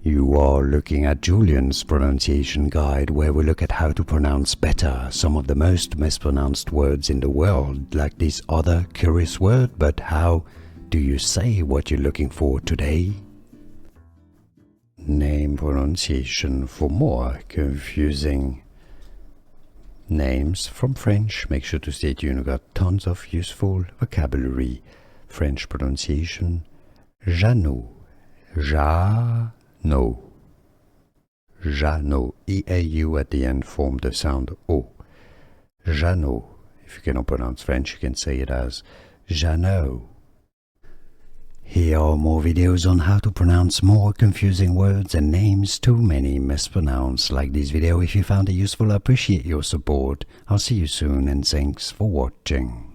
You are looking at Julian's pronunciation guide, where we look at how to pronounce better some of the most mispronounced words in the world, like this other curious word. But how do you say what you're looking for today? Name pronunciation. For more confusing names from French, make sure to stay tuned. We've got tons of useful vocabulary. French pronunciation: Jeanneau, Jeanneau, Jeanneau. E-A-U at the end form the sound O. Jeanneau. If you cannot pronounce French, you can say it as Jeanneau. Here are more videos on how to pronounce more confusing words and names too many mispronounced. Like this video if you found it useful. I appreciate your support. I'll see you soon and thanks for watching.